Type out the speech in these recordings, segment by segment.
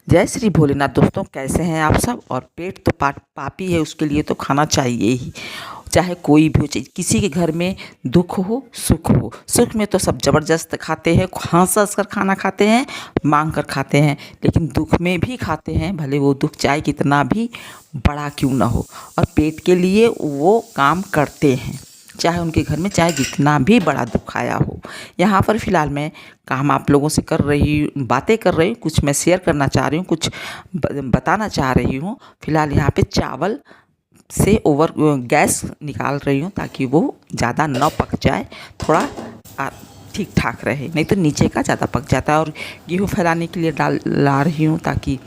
जय श्री भोलेनाथ। दोस्तों, कैसे हैं आप सब। और पेट तो पापी है, उसके लिए तो खाना चाहिए ही, चाहे कोई भी हो। चाहिए किसी के घर में दुख हो सुख हो। सुख में तो सब ज़बरदस्त खाते हैं, हंस हंस कर खाना खाते हैं, मांग कर खाते हैं। लेकिन दुख में भी खाते हैं, भले वो दुख चाहे कितना भी बड़ा क्यों ना हो। और पेट के लिए वो काम करते हैं, चाहे उनके घर में चाहे जितना भी बड़ा दुख आया हो। यहाँ पर फ़िलहाल मैं काम आप लोगों से कर रही हूँ, बातें कर रही हूँ, कुछ मैं शेयर करना चाह रही हूँ, कुछ बताना चाह रही हूँ। फ़िलहाल यहाँ पे चावल से ओवर गैस निकाल रही हूँ ताकि वो ज़्यादा न पक जाए, थोड़ा ठीक ठाक रहे, नहीं तो नीचे का ज़्यादा पक जाता है। और गेहूँ फैलाने के लिए ला रही हूँ ताकि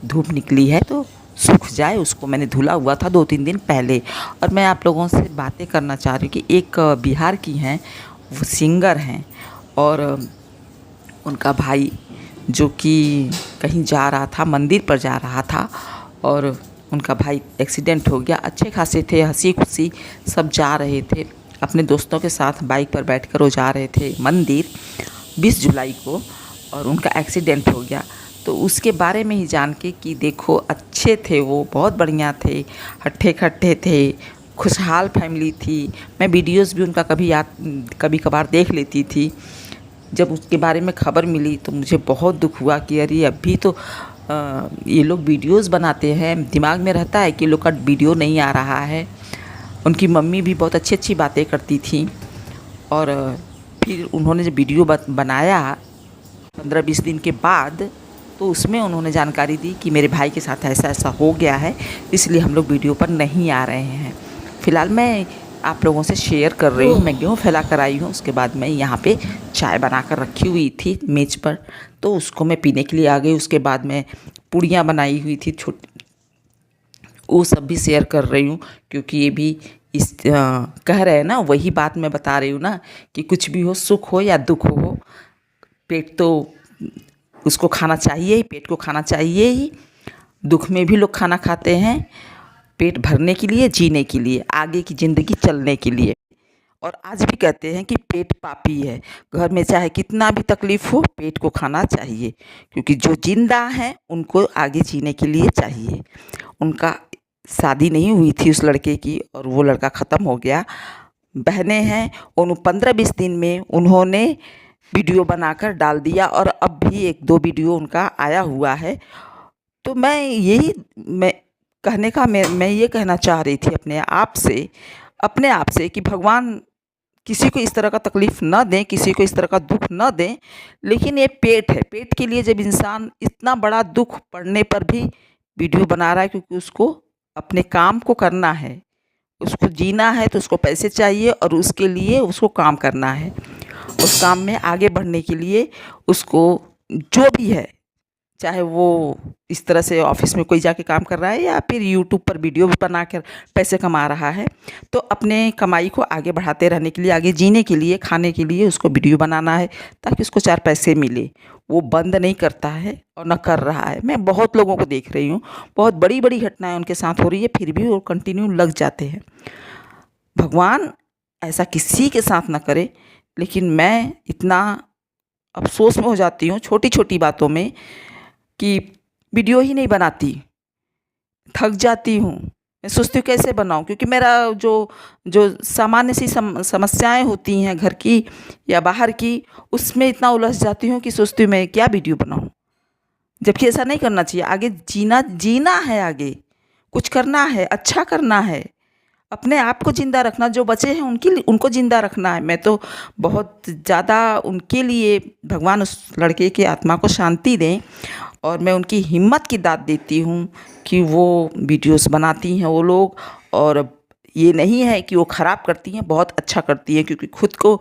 धूप निकली है तो सूख जाए। उसको मैंने धुला हुआ था 2-3 दिन पहले। और मैं आप लोगों से बातें करना चाह रही हूँ कि एक बिहार की हैं, वो सिंगर हैं, और उनका भाई जो कि कहीं जा रहा था, मंदिर पर जा रहा था, और उनका भाई एक्सीडेंट हो गया। अच्छे खासे थे, हंसी खुशी सब जा रहे थे अपने दोस्तों के साथ, बाइक पर बैठकर वो जा रहे थे मंदिर 20 जुलाई को, और उनका एक्सीडेंट हो गया। तो उसके बारे में ही जान के कि देखो, अच्छे थे वो, बहुत बढ़िया थे, हट्ठे खट्टे थे, खुशहाल फैमिली थी। मैं वीडियोस भी उनका कभी कभार देख लेती थी। जब उसके बारे में खबर मिली तो मुझे बहुत दुख हुआ कि अरे अभी तो ये लोग वीडियोस बनाते हैं, दिमाग में रहता है कि लोग का वीडियो नहीं आ रहा है। उनकी मम्मी भी बहुत अच्छी अच्छी बातें करती थी, और फिर उन्होंने जब वीडियो बनाया 15-20 दिन के बाद, तो उसमें उन्होंने जानकारी दी कि मेरे भाई के साथ ऐसा ऐसा हो गया है, इसलिए हम लोग वीडियो पर नहीं आ रहे हैं। फ़िलहाल मैं आप लोगों से शेयर कर रही हूँ। मैं गेहूँ फैला कर आई हूँ, उसके बाद मैं यहाँ पे चाय बना कर रखी हुई थी मेज़ पर, तो उसको मैं पीने के लिए आ गई। उसके बाद मैं पूड़ियाँ बनाई हुई थी छोटी, वो सब भी शेयर कर रही हूँ, क्योंकि ये भी कह रहे हैं ना, वही बात मैं बता रही हूँ ना, कि कुछ भी हो, सुख हो या दुख हो, पेट तो उसको खाना चाहिए ही, पेट को खाना चाहिए ही। दुख में भी लोग खाना खाते हैं, पेट भरने के लिए, जीने के लिए, आगे की ज़िंदगी चलने के लिए। और आज भी कहते हैं कि पेट पापी है। घर में चाहे कितना भी तकलीफ़ हो, पेट को खाना चाहिए, क्योंकि जो जिंदा हैं उनको आगे जीने के लिए चाहिए। उनका शादी नहीं हुई थी उस लड़के की, और वो लड़का ख़त्म हो गया। बहनें हैं, उन 15-20 दिन में उन्होंने वीडियो बनाकर डाल दिया, और अब भी 1-2 वीडियो उनका आया हुआ है। तो मैं ये कहना चाह रही थी अपने आप से कि भगवान किसी को इस तरह का तकलीफ़ न दें, किसी को इस तरह का दुख न दें। लेकिन ये पेट है, पेट के लिए जब इंसान इतना बड़ा दुख पड़ने पर भी वीडियो बना रहा है, क्योंकि उसको अपने काम को करना है, उसको जीना है, तो उसको पैसे चाहिए, और उसके लिए उसको काम करना है। उस काम में आगे बढ़ने के लिए उसको जो भी है, चाहे वो इस तरह से ऑफिस में कोई जाके काम कर रहा है, या फिर यूट्यूब पर वीडियो बना कर पैसे कमा रहा है, तो अपने कमाई को आगे बढ़ाते रहने के लिए, आगे जीने के लिए, खाने के लिए उसको वीडियो बनाना है, ताकि उसको 4 पैसे मिले। वो बंद नहीं करता है और न कर रहा है। मैं बहुत लोगों को देख रही हूँ, बहुत बड़ी बड़ी घटनाएं उनके साथ हो रही है, फिर भी वो कंटिन्यू लग जाते हैं। भगवान ऐसा किसी के साथ ना करे। लेकिन मैं इतना अफ़सोस में हो जाती हूँ छोटी छोटी बातों में, कि वीडियो ही नहीं बनाती, थक जाती हूँ। मैं सोचती हूँ कैसे बनाऊँ, क्योंकि मेरा जो जो सामान्य सी समस्याएं होती हैं घर की या बाहर की, उसमें इतना उलझ जाती हूँ कि सोचती हूँ मैं क्या वीडियो बनाऊँ। जबकि ऐसा नहीं करना चाहिए। आगे जीना जीना है, आगे कुछ करना है, अच्छा करना है, अपने आप को ज़िंदा रखना, जो बचे हैं उनको ज़िंदा रखना है। मैं तो बहुत ज़्यादा उनके लिए, भगवान उस लड़के की आत्मा को शांति दें, और मैं उनकी हिम्मत की दाद देती हूँ कि वो वीडियोस बनाती हैं वो लोग। और ये नहीं है कि वो ख़राब करती हैं, बहुत अच्छा करती हैं, क्योंकि खुद को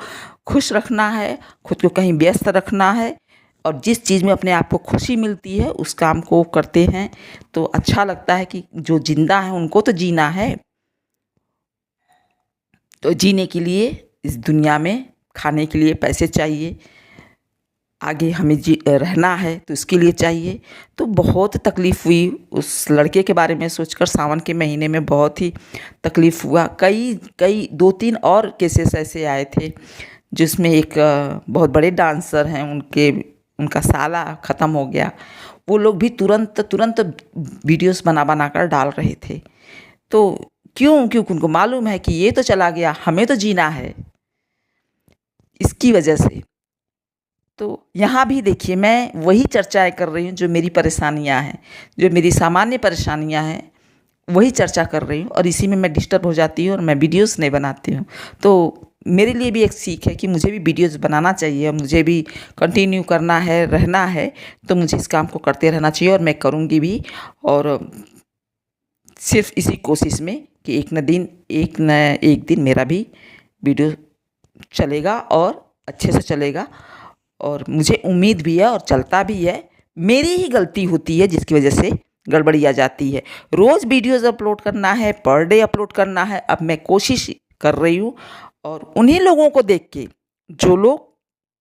खुश रखना है, खुद को कहीं व्यस्त रखना है, और जिस चीज़ में अपने आप को खुशी मिलती है उस काम को करते हैं। तो अच्छा लगता है कि जो ज़िंदा हैं उनको तो जीना है। तो जीने के लिए इस दुनिया में खाने के लिए पैसे चाहिए, आगे हमें रहना है तो इसके लिए चाहिए। तो बहुत तकलीफ़ हुई उस लड़के के बारे में सोचकर। सावन के महीने में बहुत ही तकलीफ़ हुआ। कई 2-3 और केसेस ऐसे आए थे, जिसमें एक बहुत बड़े डांसर हैं, उनके उनका साला ख़त्म हो गया, वो लोग भी तुरंत तुरंत वीडियोस बना बना कर डाल रहे थे। तो क्योंकि उनको मालूम है कि ये तो चला गया, हमें तो जीना है, इसकी वजह से। तो यहाँ भी देखिए, मैं वही चर्चाएँ कर रही हूँ जो मेरी परेशानियाँ हैं, जो मेरी सामान्य परेशानियाँ हैं, वही चर्चा कर रही हूँ, और इसी में मैं डिस्टर्ब हो जाती हूँ और मैं वीडियोस नहीं बनाती हूँ। तो मेरे लिए भी एक सीख है कि मुझे भी वीडियोस बनाना चाहिए, और मुझे भी कंटिन्यू करना है, रहना है, तो मुझे इस काम को करते रहना चाहिए, और मैं करूँगी भी। और सिर्फ इसी कोशिश में कि एक न एक दिन मेरा भी वीडियो चलेगा और अच्छे से चलेगा, और मुझे उम्मीद भी है और चलता भी है। मेरी ही गलती होती है जिसकी वजह से गड़बड़ियाँ जाती है। रोज़ वीडियोस अपलोड करना है, पर डे अपलोड करना है। अब मैं कोशिश कर रही हूँ, और उन्हीं लोगों को देख के जो लोग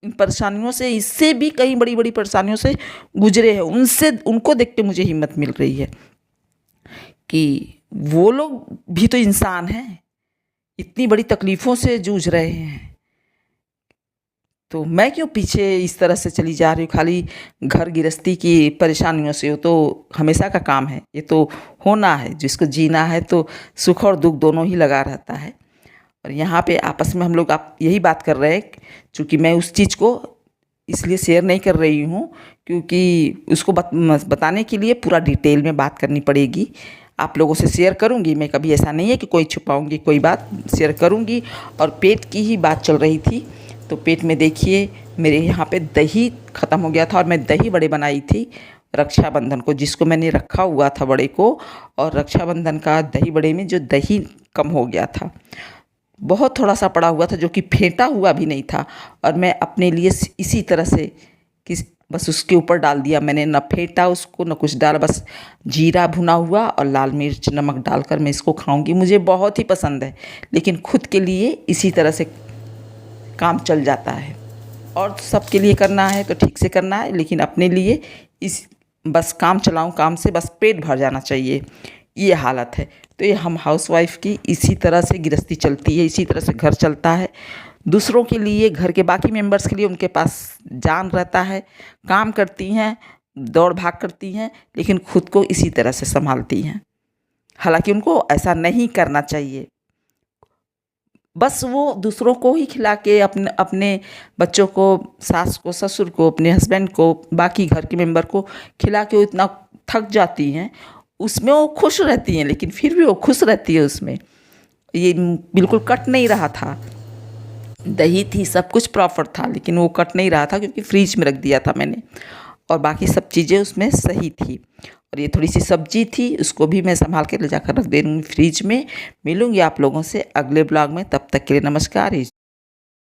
इन परेशानियों से, इससे भी कई बड़ी बड़ी परेशानियों से गुजरे हैं, उनको देख के मुझे हिम्मत मिल रही है कि वो लोग भी तो इंसान हैं, इतनी बड़ी तकलीफ़ों से जूझ रहे हैं। तो मैं क्यों पीछे इस तरह से चली जा रही हूँ खाली घर गृहस्थी की परेशानियों से? वो तो हमेशा का काम है, ये तो होना है, जिसको जीना है तो सुख और दुख दोनों ही लगा रहता है। और यहाँ पे आपस में हम लोग आप यही बात कर रहे हैं, चूँकि मैं उस चीज़ को इसलिए शेयर नहीं कर रही हूँ क्योंकि उसको बताने के लिए पूरा डिटेल में बात करनी पड़ेगी। आप लोगों से शेयर करूँगी मैं, कभी ऐसा नहीं है कि कोई छुपाऊँगी, कोई बात शेयर करूँगी। और पेट की ही बात चल रही थी, तो पेट में देखिए मेरे यहाँ पे दही ख़त्म हो गया था, और मैं दही बड़े बनाई थी रक्षाबंधन को, जिसको मैंने रखा हुआ था बड़े को, और रक्षाबंधन का दही बड़े में जो दही कम हो गया था, बहुत थोड़ा सा पड़ा हुआ था, जो कि फेंटा हुआ भी नहीं था। और मैं अपने लिए इसी तरह से बस उसके ऊपर डाल दिया मैंने, न फेंटा उसको न कुछ डाला, बस जीरा भुना हुआ और लाल मिर्च नमक डालकर मैं इसको खाऊंगी। मुझे बहुत ही पसंद है, लेकिन खुद के लिए इसी तरह से काम चल जाता है। और सबके लिए करना है तो ठीक से करना है, लेकिन अपने लिए बस काम चलाऊं, काम से बस पेट भर जाना चाहिए, ये हालत है। तो ये हम हाउसवाइफ की इसी तरह से गृहस्थी चलती है, इसी तरह से घर चलता है। दूसरों के लिए, घर के बाकी मेंबर्स के लिए उनके पास जान रहता है, काम करती हैं, दौड़ भाग करती हैं, लेकिन खुद को इसी तरह से संभालती हैं। हालांकि उनको ऐसा नहीं करना चाहिए। बस वो दूसरों को ही खिला के अपने बच्चों को, सास को, ससुर को, अपने हस्बैंड को, बाकी घर के मेंबर को खिला के वो इतना थक जाती हैं, उसमें वो खुश रहती हैं, लेकिन फिर भी वो खुश रहती है उसमें। ये बिल्कुल कट नहीं रहा था, दही थी, सब कुछ प्रॉपर था, लेकिन वो कट नहीं रहा था क्योंकि फ्रीज में रख दिया था मैंने, और बाकी सब चीज़ें उसमें सही थी। और ये थोड़ी सी सब्जी थी, उसको भी मैं संभाल के ले जाकर रख दे दूँगी फ्रीज में। मिलूँगी आप लोगों से अगले ब्लॉग में, तब तक के लिए नमस्कार।